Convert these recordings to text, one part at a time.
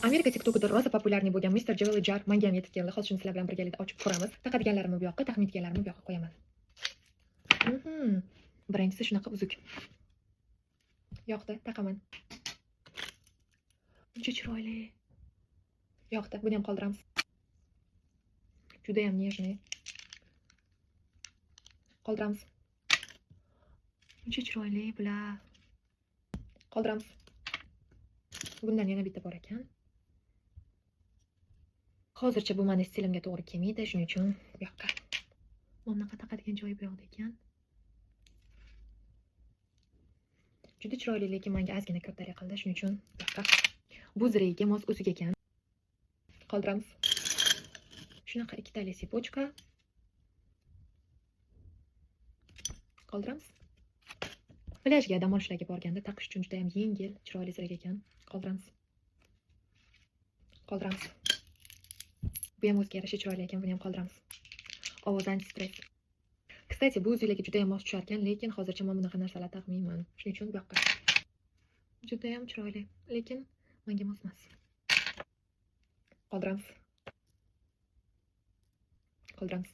Amerika TikTokida rosa populyarniy bo'lgan Mr. Jewelry Jar menga ham yetib keldi. Hozir shuni sizlar bilan birgalikda ochib ko'ramiz. Taqadiganlarimni bu yoqqa, taxmitganlarimni bu yoqqa qo'yamiz. Birinchisi shunaqa uzuk. Yoqdi, taqaman. Uncha chiroyli. Yoqdi, buni ham qoldiramiz. Juda ham nежный. Qoldiramiz. Uncha chiroyli bular. Qoldiramiz. Bundan yana bitta bor ekan. Hozircha bu meni stilimga to'g'ri kelmaydi, shuning uchun bu yoqqa. Bunaqa taqadigan joyi bu yoqda ekan. Juda chiroyli, lekin menga ozgina ko'ptalik qildi, shuning uchun bu yoqqa. Bu zireyga mos uzuk ekan. Qoldiramiz. Shunaqa ikkitali sipochka. Qoldiramiz. Plyajga, dam olishlarga borganda taqish uchun juda ham yengil, chiroyli zirek ekan. Qoldiramiz. Qoldiramiz. Bu ham o'ziga yarasha chiroyli ekan, buni ham qoldiramiz. Ovoz anti-stress. Kstati, bu uzuklarga juda ham mos tushar ekan, lekin hozircha men bunaqa narsalar taqmayman. Shuning uchun bu yoqqa. Juda ham chiroyli, lekin menga mos emas. Qoldiramiz. Qoldiramiz.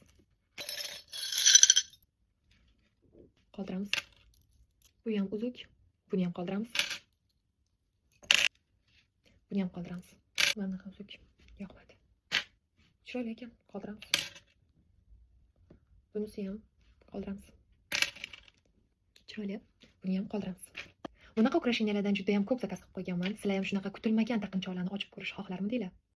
Qoldiramiz. Bu ham uzuk, buni ham qoldiramiz. Buni ham qoldiramiz. Mana bu uzuk yoqmadi. Chiroyli ekan, qoldiramiz. Bunisi ham qoldiramiz. Chiroyli, buni ham qoldiramiz. Bunaqa ukrasheniyalardan juda ham ko'p zakaz qilib qo'yganman. Sizlar ham shunaqa kutilmagan taqinchoqlarni ochib ko'rish xohlarmidinglar?